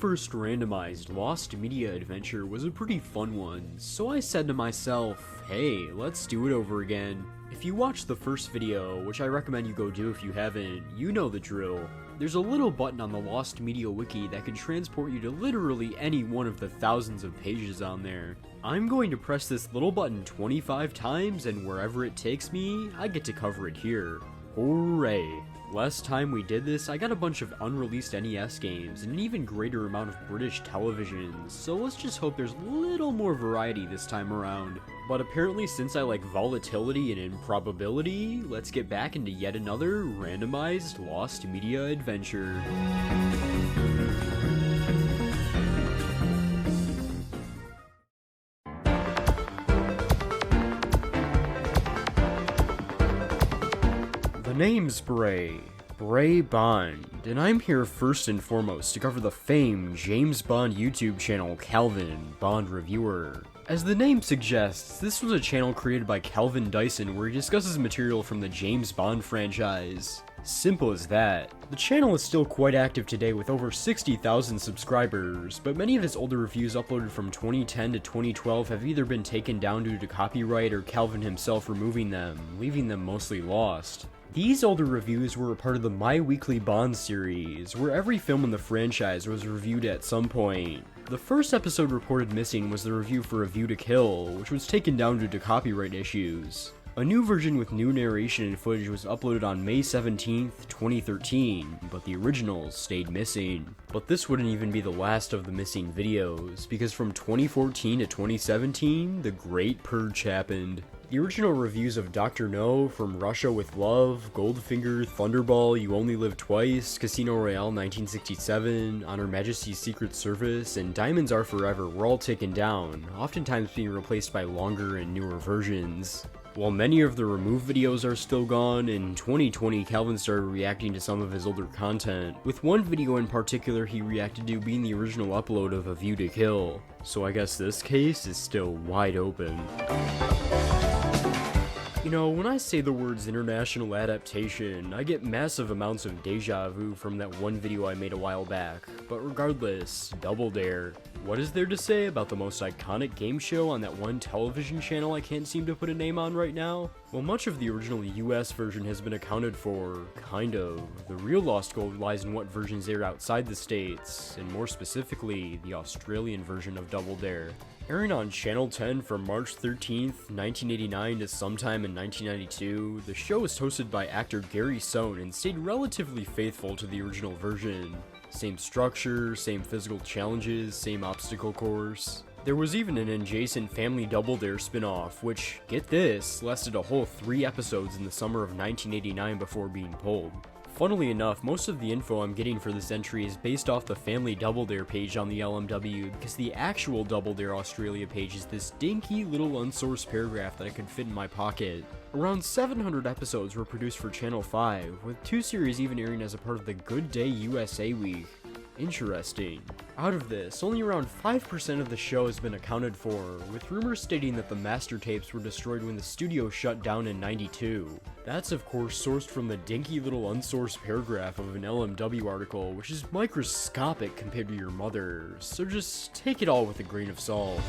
first randomized Lost Media adventure was a pretty fun one, so I said to myself, hey, let's do it over again. If you watched the first video, which I recommend you go do if you haven't, you know the drill. There's a little button on the Lost Media Wiki that can transport you to literally any one of the thousands of pages on there. I'm going to press this little button 25 times, and wherever it takes me, I get to cover it here. Hooray! Last time we did this, I got a bunch of unreleased NES games and an even greater amount of British televisions, so let's just hope there's a little more variety this time around. But apparently, since I like volatility and improbability, let's get back into yet another randomized Lost Media adventure. The name's Bray Bond, and I'm here first and foremost to cover the famed James Bond YouTube channel Calvin, Bond Reviewer. As the name suggests, this was a channel created by Calvin Dyson where he discusses material from the James Bond franchise. Simple as that. The channel is still quite active today with over 60,000 subscribers, but many of his older reviews uploaded from 2010 to 2012 have either been taken down due to copyright or Calvin himself removing them, leaving them mostly lost. These older reviews were a part of the My Weekly Bond series, where every film in the franchise was reviewed at some point. The first episode reported missing was the review for A View to Kill, which was taken down due to copyright issues. A new version with new narration and footage was uploaded on May 17th, 2013, but the originals stayed missing. But this wouldn't even be the last of the missing videos, because from 2014 to 2017, the Great Purge happened. The original reviews of Dr. No, From Russia with Love, Goldfinger, Thunderball, You Only Live Twice, Casino Royale 1967, On Her Majesty's Secret Service, and Diamonds Are Forever were all taken down, oftentimes being replaced by longer and newer versions. While many of the removed videos are still gone, in 2020 Calvin started reacting to some of his older content, with one video in particular he reacted to being the original upload of A View to Kill, so I guess this case is still wide open. You know, when I say the words international adaptation, I get massive amounts of deja vu from that one video I made a while back, but regardless, Double Dare. What is there to say about the most iconic game show on that one television channel I can't seem to put a name on right now? Well, much of the original US version has been accounted for, kind of. The real lost gold lies in what versions aired outside the States, and more specifically, the Australian version of Double Dare. Airing on Channel 10 from March 13th, 1989 to sometime in 1992, the show was hosted by actor Gary and stayed relatively faithful to the original version. Same structure, same physical challenges, same obstacle course. There was even an adjacent Family Double Dare spin-off, which, get this, lasted a whole 3 episodes in the summer of 1989 before being pulled. Funnily enough, most of the info I'm getting for this entry is based off the Family Double Dare page on the LMW, because the actual Double Dare Australia page is this dinky little unsourced paragraph that I could fit in my pocket. Around 700 episodes were produced for Channel 5, with 2 series even airing as a part of the Good Day USA week. Interesting. Out of this, only around 5% of the show has been accounted for, with rumors stating that the master tapes were destroyed when the studio shut down in '92. That's of course sourced from the dinky little unsourced paragraph of an LMW article, which is microscopic compared to your mother, so just take it all with a grain of salt.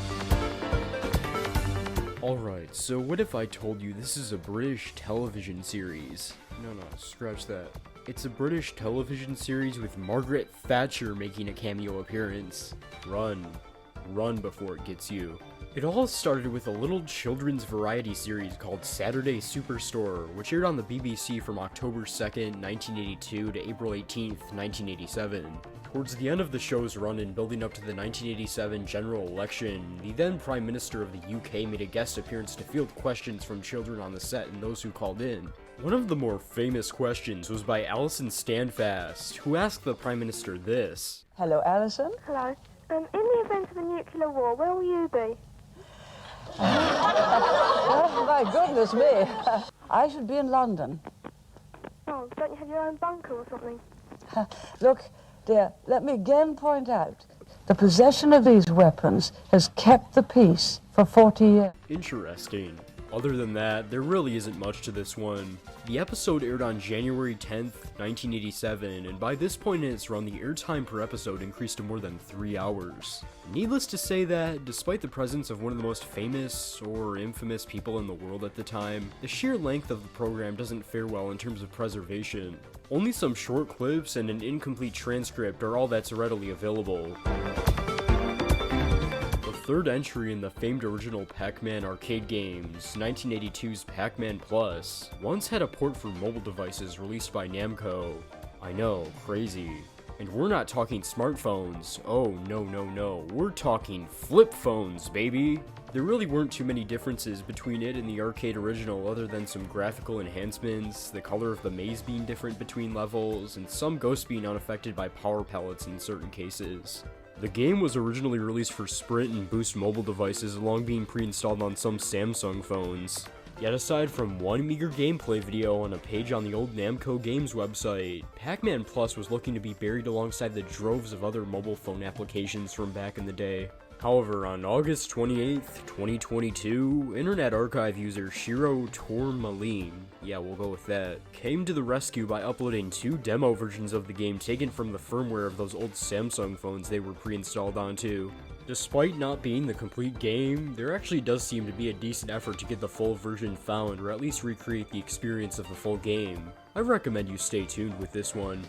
Alright, so what if I told you this is a British television series? No, scratch that. It's a British television series with Margaret Thatcher making a cameo appearance. Run before it gets you. It all started with a little children's variety series called Saturday Superstore, which aired on the BBC from October 2nd, 1982 to April 18th, 1987. Towards the end of the show's run and building up to the 1987 general election, the then Prime Minister of the UK made a guest appearance to field questions from children on the set and those who called in. One of the more famous questions was by Alison Standfast, who asked the Prime Minister this. Hello, Alison. Hello. In the event of a nuclear war, where will you be? Oh, my goodness me. I should be in London. Oh, don't you have your own bunker or something? Look, dear, let me again point out, the possession of these weapons has kept the peace for 40 years. Interesting. Other than that, there really isn't much to this one. The episode aired on January 10th, 1987, and by this point in its run, the airtime per episode increased to more than 3 hours. Needless to say that, despite the presence of one of the most famous or infamous people in the world at the time, the sheer length of the program doesn't fare well in terms of preservation. Only some short clips and an incomplete transcript are all that's readily available. The third entry in the famed original Pac-Man arcade games, 1982's Pac-Man Plus, once had a port for mobile devices released by Namco. I know, crazy. And we're not talking smartphones. Oh, no. We're talking flip phones, baby! There really weren't too many differences between it and the arcade original other than some graphical enhancements, the color of the maze being different between levels, and some ghosts being unaffected by power pellets in certain cases. The game was originally released for Sprint and Boost mobile devices, along being pre-installed on some Samsung phones. Yet aside from one meager gameplay video on a page on the old Namco Games website, Pac-Man Plus was looking to be buried alongside the droves of other mobile phone applications from back in the day. However, on August 28th, 2022, Internet Archive user Shiro Tourmaline, yeah, we'll go with that, came to the rescue by uploading 2 demo versions of the game taken from the firmware of those old Samsung phones they were pre-installed onto. Despite not being the complete game, there actually does seem to be a decent effort to get the full version found, or at least recreate the experience of the full game. I recommend you stay tuned with this one.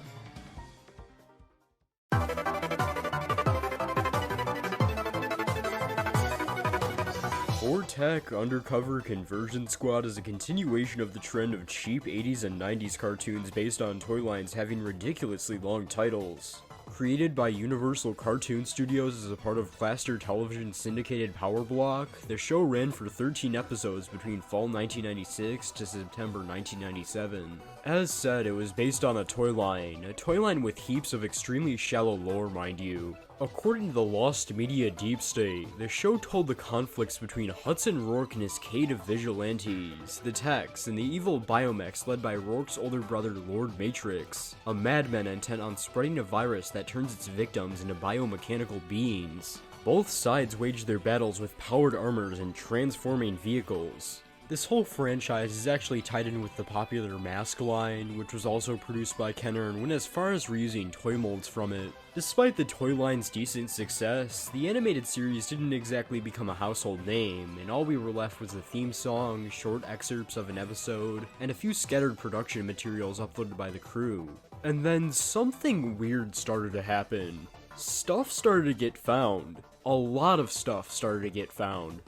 Vor-Tec Undercover Conversion Squad is a continuation of the trend of cheap 80s and 90s cartoons based on toy lines having ridiculously long titles. Created by Universal Cartoon Studios as a part of Plaster Television's syndicated Power Block, the show ran for 13 episodes between fall 1996 to September 1997. As said, it was based on a toy line with heaps of extremely shallow lore, mind you. According to the Lost Media Deep State, the show told the conflicts between Hudson Rourke and his Cade of Vigilantes, the Techs, and the evil Biomechs led by Rourke's older brother Lord Matrix, a madman intent on spreading a virus that turns its victims into biomechanical beings. Both sides waged their battles with powered armors and transforming vehicles. This whole franchise is actually tied in with the popular Mask line, which was also produced by Kenner and went as far as reusing toy molds from it. Despite the toy line's decent success, the animated series didn't exactly become a household name, and all we were left was a theme song, short excerpts of an episode, and a few scattered production materials uploaded by the crew. And then something weird started to happen. Stuff started to get found. A lot of stuff started to get found.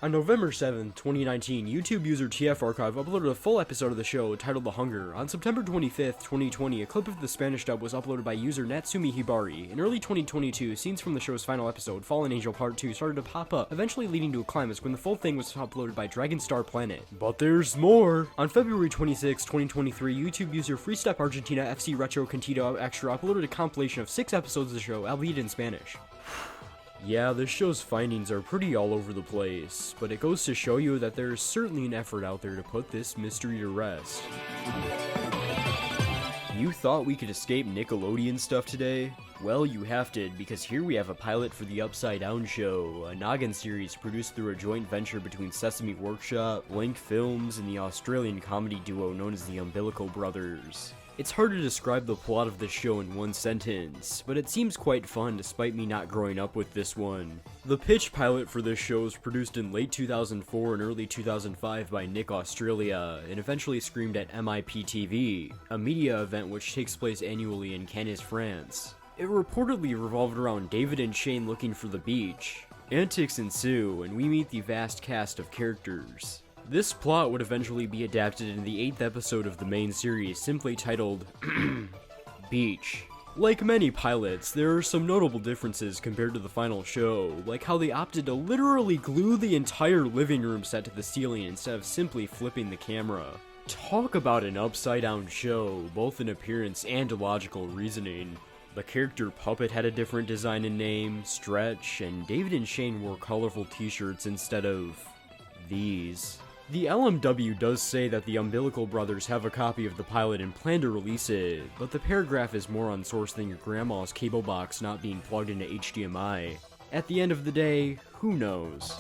On November 7th, 2019, YouTube user TF Archive uploaded a full episode of the show titled The Hunger. On September 25th, 2020, a clip of the Spanish dub was uploaded by user Natsumi Hibari. In early 2022, scenes from the show's final episode, Fallen Angel Part 2, started to pop up, eventually leading to a climax when the full thing was uploaded by Dragon Star Planet. But there's more! On February 26, 2023, YouTube user Freestep Argentina FC Retro Contido Extra uploaded a compilation of 6 episodes of the show, albeit in Spanish. Yeah, this show's findings are pretty all over the place, but it goes to show you that there is certainly an effort out there to put this mystery to rest. You thought we could escape Nickelodeon stuff today? Well, you have to, because here we have a pilot for the Upside Down Show, a noggin series produced through a joint venture between Sesame Workshop, Blink Films, and the Australian comedy duo known as the Umbilical Brothers. It's hard to describe the plot of this show in one sentence, but it seems quite fun despite me not growing up with this one. The pitch pilot for this show was produced in late 2004 and early 2005 by Nick Australia, and eventually screened at MIPTV, a media event which takes place annually in Cannes, France. It reportedly revolved around David and Shane looking for the beach. Antics ensue, and we meet the vast cast of characters. This plot would eventually be adapted in the 8th episode of the main series, simply titled Beach. Like many pilots, there are some notable differences compared to the final show, like how they opted to literally glue the entire living room set to the ceiling instead of simply flipping the camera. Talk about an upside-down show, both in appearance and logical reasoning. The character Puppet had a different design and name, Stretch, and David and Shane wore colorful t-shirts instead of these. The LMW does say that the Umbilical Brothers have a copy of the pilot and plan to release it, but the paragraph is more on source than your grandma's cable box not being plugged into HDMI. At the end of the day, who knows?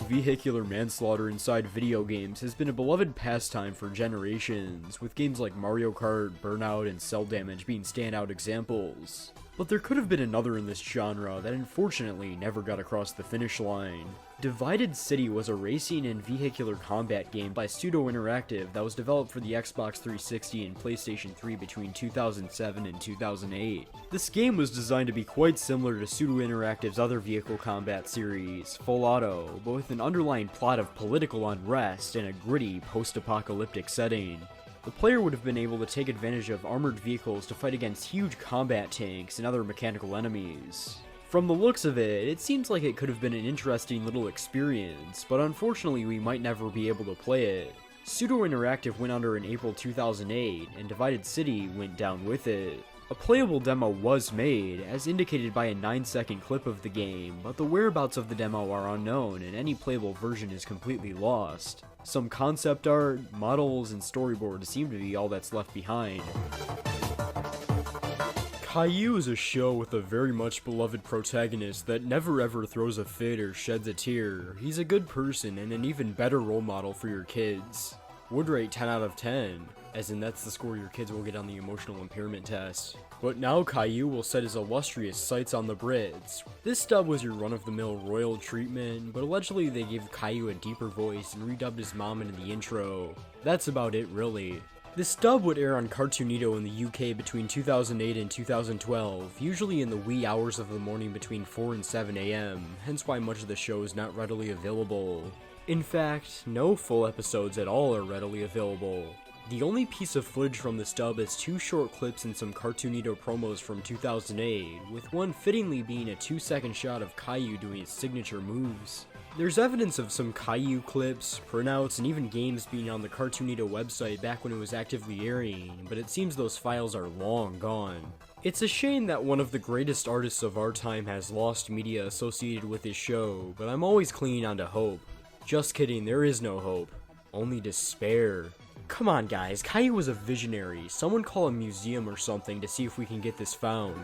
vehicular manslaughter inside video games has been a beloved pastime for generations, with games like Mario Kart, Burnout, and Cell Damage being standout examples. But there could have been another in this genre that unfortunately never got across the finish line. Divided City was a racing and vehicular combat game by Pseudo Interactive that was developed for the Xbox 360 and PlayStation 3 between 2007 and 2008. This game was designed to be quite similar to Pseudo Interactive's other vehicle combat series, Full Auto, but with an underlying plot of political unrest and a gritty post-apocalyptic setting. The player would have been able to take advantage of armored vehicles to fight against huge combat tanks and other mechanical enemies. From the looks of it, it seems like it could have been an interesting little experience, but unfortunately we might never be able to play it. Pseudo Interactive went under in April 2008, and Divided City went down with it. A playable demo was made, as indicated by a 9-second clip of the game, but the whereabouts of the demo are unknown and any playable version is completely lost. Some concept art, models, and storyboards seem to be all that's left behind. Caillou is a show with a very much beloved protagonist that never ever throws a fit or sheds a tear. He's a good person and an even better role model for your kids. Would rate 10 out of 10, as in that's the score your kids will get on the emotional impairment test. But now Caillou will set his illustrious sights on the Brits. This dub was your run-of-the-mill royal treatment, but allegedly they gave Caillou a deeper voice and redubbed his mom into the intro. That's about it really. This dub would air on Cartoonito in the UK between 2008 and 2012, usually in the wee hours of the morning between 4 and 7 AM, hence why much of the show is not readily available. In fact, no full episodes at all are readily available. The only piece of footage from this dub is 2 short clips and some Cartoonito promos from 2008, with one fittingly being a 2-second shot of Caillou doing his signature moves. There's evidence of some Caillou clips, printouts, and even games being on the Cartoonito website back when it was actively airing, but it seems those files are long gone. It's a shame that one of the greatest artists of our time has Lost Media associated with his show, but I'm always clinging on to hope. Just kidding, there is no hope. Only despair. Come on guys, Caillou was a visionary. Someone call a museum or something to see if we can get this found.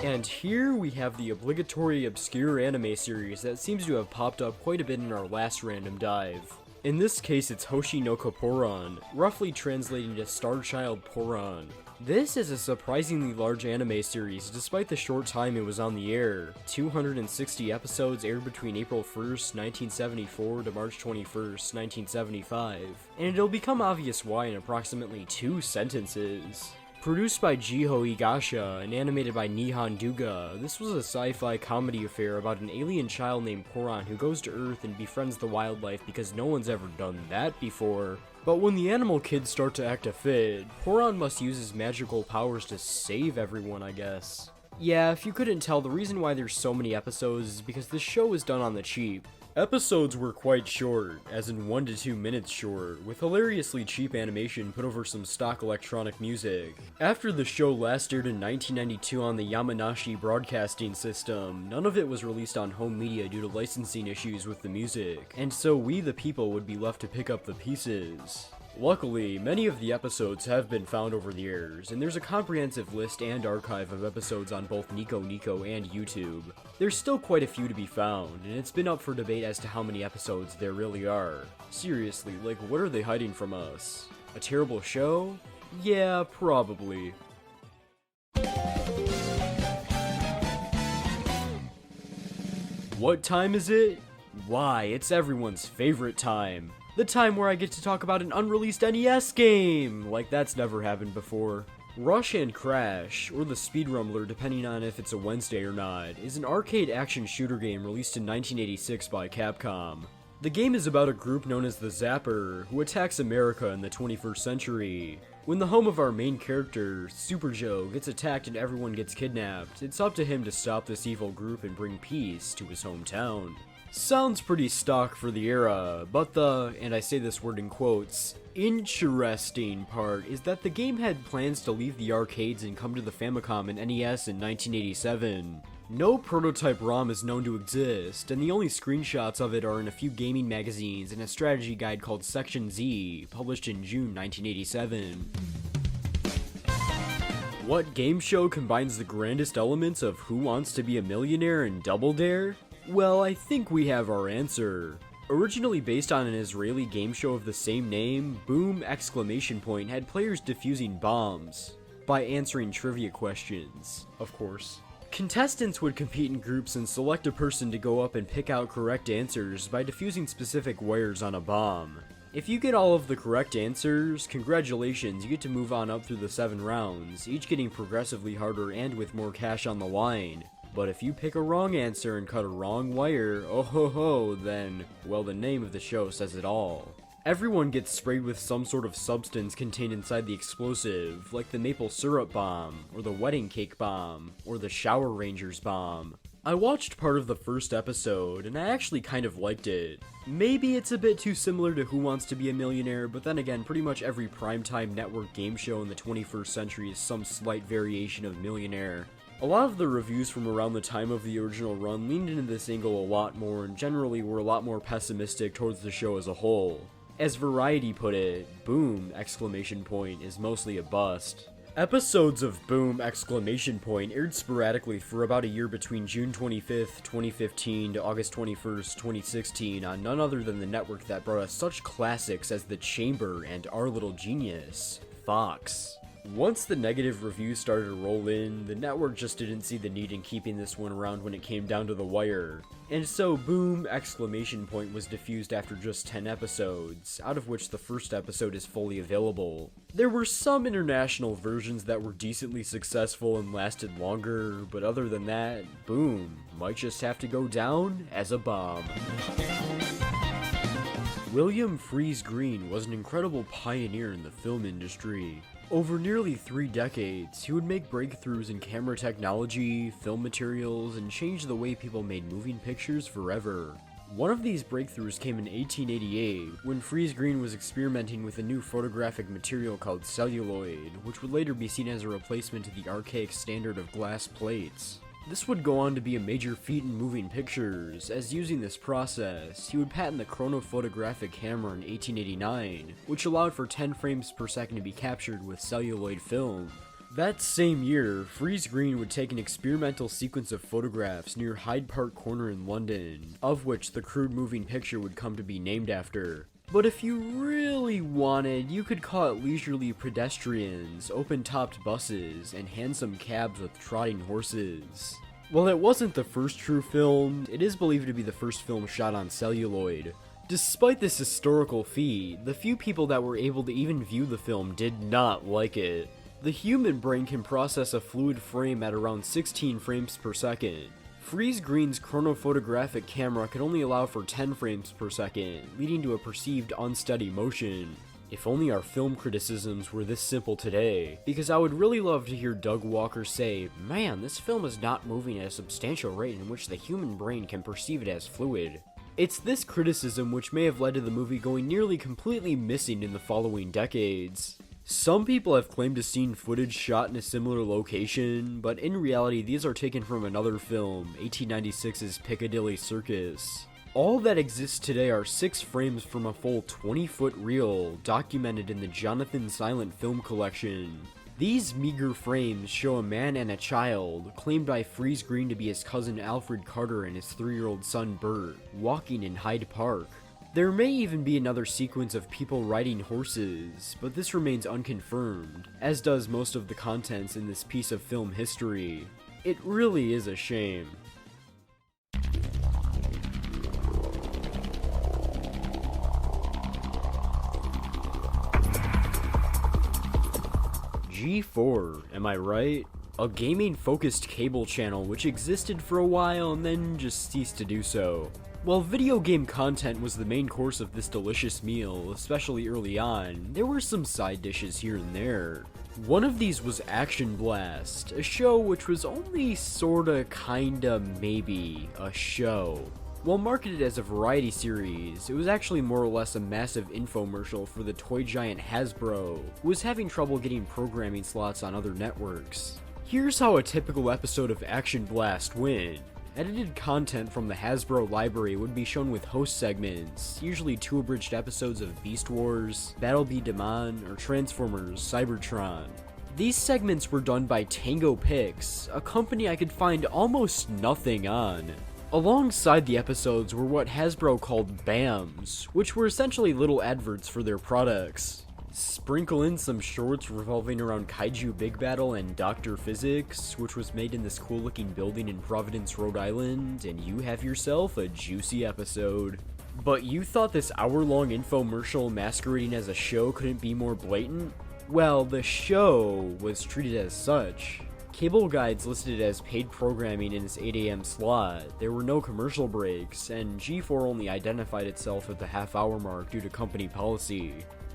And here we have the obligatory obscure anime series that seems to have popped up quite a bit in our last random dive. In this case it's Hoshi no Ko Poron, roughly translating to Starchild Poron. This is a surprisingly large anime series despite the short time it was on the air. 260 episodes aired between April 1st, 1974 to March 21st, 1975, and it'll become obvious why in approximately 2 sentences. Produced by Jiho Higasha and animated by Nihon Duga, this was a sci-fi comedy affair about an alien child named Poron who goes to Earth and befriends the wildlife because no one's ever done that before. But when the animal kids start to act a fit, Poron must use his magical powers to save everyone, I guess. Yeah, if you couldn't tell, the reason why there's so many episodes is because this show is done on the cheap. Episodes were quite short, as in 1 to 2 minutes short, with hilariously cheap animation put over some stock electronic music. After the show last aired in 1992 on the Yamanashi broadcasting system, none of it was released on home media due to licensing issues with the music, and so we the people would be left to pick up the pieces. Luckily, many of the episodes have been found over the years, and there's a comprehensive list and archive of episodes on both Nico Nico and YouTube. There's still quite a few to be found, and it's been up for debate as to how many episodes there really are. Seriously, like what are they hiding from us? A terrible show? Yeah, probably. What time is it? Why, it's everyone's favorite time. The time where I get to talk about an unreleased NES game! Like that's never happened before. Rush and Crash, or the Speed Rumbler depending on if it's a Wednesday or not, is an arcade action shooter game released in 1986 by Capcom. The game is about a group known as the Zapper, who attacks America in the 21st century. When the home of our main character, Super Joe, gets attacked and everyone gets kidnapped, it's up to him to stop this evil group and bring peace to his hometown. Sounds pretty stock for the era, but the, and I say this word in quotes, interesting part is that the game had plans to leave the arcades and come to the Famicom and NES in 1987. No prototype ROM is known to exist, and the only screenshots of it are in a few gaming magazines and a strategy guide called Section Z, published in June 1987. What game show combines the grandest elements of Who Wants to Be a Millionaire and Double Dare? Well, I think we have our answer. Originally based on an Israeli game show of the same name, Boom! Had players defusing bombs by answering trivia questions, of course. Contestants would compete in groups and select a person to go up and pick out correct answers by defusing specific wires on a bomb. If you get all of the correct answers, congratulations, you get to move on up through the 7 rounds, each getting progressively harder and with more cash on the line. But if you pick a wrong answer and cut a wrong wire, oh ho ho, then, well, the name of the show says it all. Everyone gets sprayed with some sort of substance contained inside the explosive, like the maple syrup bomb, or the wedding cake bomb, or the shower rangers bomb. I watched part of the first episode, and I actually kind of liked it. Maybe it's a bit too similar to Who Wants to Be a Millionaire, but then again, pretty much every primetime network game show in the 21st century is some slight variation of Millionaire. A lot of the reviews from around the time of the original run leaned into this angle a lot more, and generally were a lot more pessimistic towards the show as a whole. As Variety put it, Boom! Is mostly a bust. Episodes of Boom! Aired sporadically for about a year between June 25th, 2015 to August 21st, 2016 on none other than the network that brought us such classics as The Chamber and Our Little Genius, Fox. Once the negative reviews started to roll in, the network just didn't see the need in keeping this one around when it came down to the wire. And so Boom! Was diffused after just 10 episodes, out of which the first episode is fully available. There were some international versions that were decently successful and lasted longer, but other than that, Boom! Might just have to go down as a bomb. William Freeze Green was an incredible pioneer in the film industry. Over nearly 3 decades, he would make breakthroughs in camera technology, film materials, and change the way people made moving pictures forever. One of these breakthroughs came in 1888, when Freeze Green was experimenting with a new photographic material called celluloid, which would later be seen as a replacement to the archaic standard of glass plates. This would go on to be a major feat in moving pictures, as using this process, he would patent the chronophotographic camera in 1889, which allowed for 10 frames per second to be captured with celluloid film. That same year, Freeze Green would take an experimental sequence of photographs near Hyde Park Corner in London, of which the crude moving picture would come to be named after. But if you really wanted, you could call it leisurely pedestrians, open-topped buses, and handsome cabs with trotting horses. While it wasn't the first true film, it is believed to be the first film shot on celluloid. Despite this historical feat, the few people that were able to even view the film did not like it. The human brain can process a fluid frame at around 16 frames per second. Freeze Green's chronophotographic camera could only allow for 10 frames per second, leading to a perceived unsteady motion. If only our film criticisms were this simple today, because I would really love to hear Doug Walker say, "Man, this film is not moving at a substantial rate in which the human brain can perceive it as fluid." It's this criticism which may have led to the movie going nearly completely missing in the following decades. Some people have claimed to seen footage shot in a similar location, but in reality these are taken from another film, 1896's Piccadilly Circus. All that exists today are 6 frames from a full 20-foot reel, documented in the Jonathan Silent Film Collection. These meager frames show a man and a child, claimed by Freeze Green to be his cousin Alfred Carter and his 3-year-old son Bert, walking in Hyde Park. There may even be another sequence of people riding horses, but this remains unconfirmed, as does most of the contents in this piece of film history. It really is a shame. G4, am I right? A gaming-focused cable channel which existed for a while and then just ceased to do so. While video game content was the main course of this delicious meal, especially early on, there were some side dishes here and there. One of these was Action Blast, a show which was only sorta, kinda, maybe a show. While marketed as a variety series, it was actually more or less a massive infomercial for the toy giant Hasbro, who was having trouble getting programming slots on other networks. Here's how a typical episode of Action Blast went. Edited content from the Hasbro library would be shown with host segments, usually 2 abridged episodes of Beast Wars, Battle Be Daman, or Transformers Cybertron. These segments were done by Tango Pix, a company I could find almost nothing on. Alongside the episodes were what Hasbro called BAMs, which were essentially little adverts for their products. Sprinkle in some shorts revolving around Kaiju Big Battle and Dr. Physics, which was made in this cool looking building in Providence, Rhode Island, and you have yourself a juicy episode. But you thought this hour-long infomercial masquerading as a show couldn't be more blatant? Well, the show was treated as such. Cable guides listed it as paid programming in its 8 AM slot, there were no commercial breaks, and G4 only identified itself at the half-hour mark due to company policy.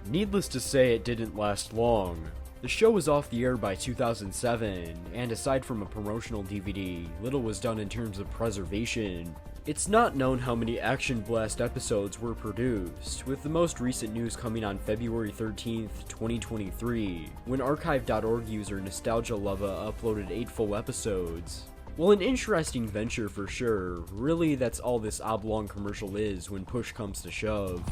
Needless to say, it didn't last long. The show was off the air by 2007, and aside from a promotional DVD, little was done in terms of preservation. It's not known how many Action Blast episodes were produced, with the most recent news coming on February 13th, 2023, when archive.org user Nostalgia Lava uploaded 8 full episodes. Well, an interesting venture for sure, really that's all this oblong commercial is when push comes to shove.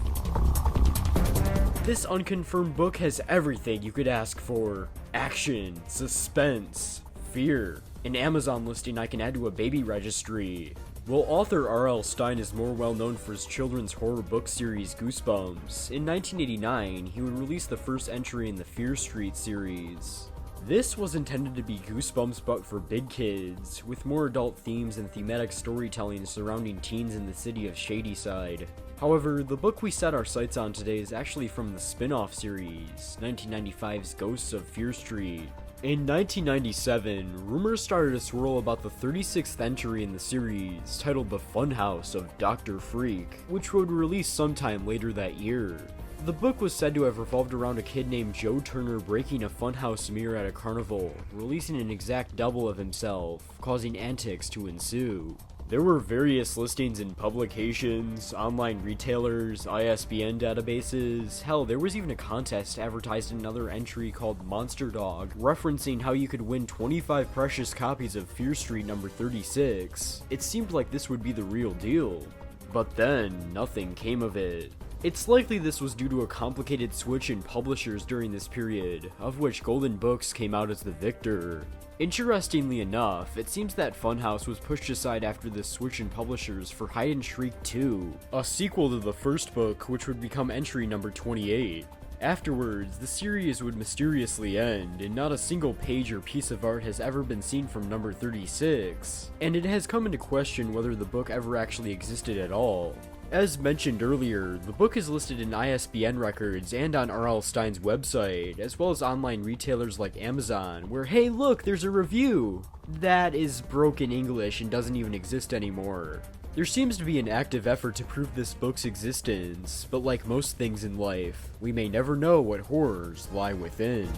This unconfirmed book has everything you could ask for. Action, suspense, fear, an Amazon listing I can add to a baby registry. While author R.L. Stine is more well known for his children's horror book series Goosebumps, in 1989 he would release the first entry in the Fear Street series. This was intended to be Goosebumps but for big kids, with more adult themes and thematic storytelling surrounding teens in the city of Shadyside. However, the book we set our sights on today is actually from the spin-off series, 1995's Ghosts of Fear Street. In 1997, rumors started to swirl about the 36th entry in the series, titled The Funhouse of Dr. Freek, which would release sometime later that year. The book was said to have revolved around a kid named Joe Turner breaking a funhouse mirror at a carnival, releasing an exact double of himself, causing antics to ensue. There were various listings in publications, online retailers, ISBN databases, hell, there was even a contest advertised in another entry called Monster Dog, referencing how you could win 25 precious copies of Fear Street number 36. It seemed like this would be the real deal. But then, nothing came of it. It's likely this was due to a complicated switch in publishers during this period, of which Golden Books came out as the victor. Interestingly enough, it seems that Funhouse was pushed aside after this switch in publishers for Hide and Shriek 2, a sequel to the first book which would become entry number 28. Afterwards, the series would mysteriously end, and not a single page or piece of art has ever been seen from number 36, and it has come into question whether the book ever actually existed at all. As mentioned earlier, the book is listed in ISBN records and on R.L. Stine's website, as well as online retailers like Amazon, where hey look, there's a review! That is broken English and doesn't even exist anymore. There seems to be an active effort to prove this book's existence, but like most things in life, we may never know what horrors lie within.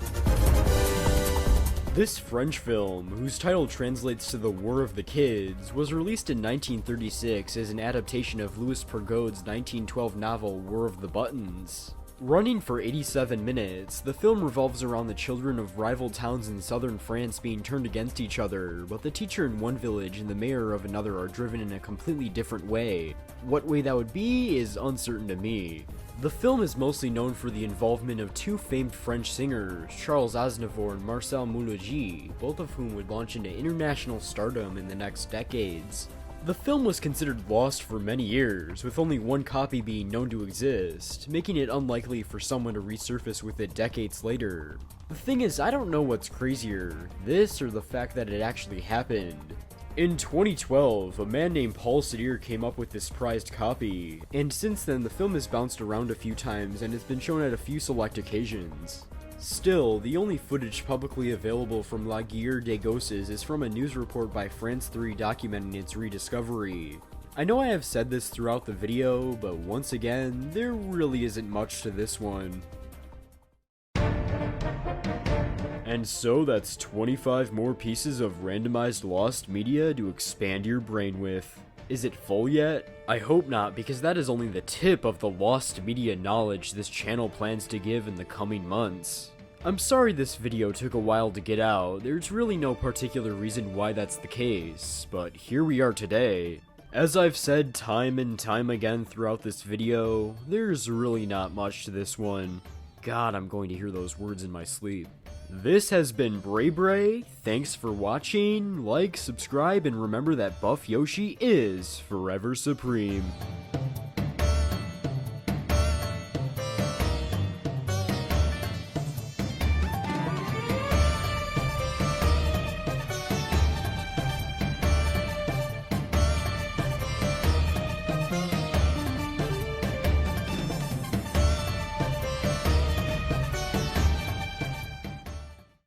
This French film, whose title translates to The War of the Kids, was released in 1936 as an adaptation of Louis Pergaud's 1912 novel War of the Buttons. Running for 87 minutes, the film revolves around the children of rival towns in southern France being turned against each other, but the teacher in one village and the mayor of another are driven in a completely different way. What way that would be is uncertain to me. The film is mostly known for the involvement of two famed French singers, Charles Aznavour and Marcel Mouloudji, both of whom would launch into international stardom in the next decades. The film was considered lost for many years, with only one copy being known to exist, making it unlikely for someone to resurface with it decades later. The thing is, I don't know what's crazier, this or the fact that it actually happened. In 2012, a man named Paul Sedir came up with this prized copy, and since then the film has bounced around a few times and has been shown at a few select occasions. Still, the only footage publicly available from La Guerre des Gosses is from a news report by France 3 documenting its rediscovery. I know I have said this throughout the video, but once again, there really isn't much to this one. And so that's 25 more pieces of randomized Lost Media to expand your brain with. Is it full yet? I hope not, because that is only the tip of the Lost Media knowledge this channel plans to give in the coming months. I'm sorry this video took a while to get out, there's really no particular reason why that's the case, but here we are today. As I've said time and time again throughout this video, there's really not much to this one. God, I'm going to hear those words in my sleep. This has been BrayBray. Thanks for watching. Like, subscribe, and remember that Buff Yoshi is forever supreme.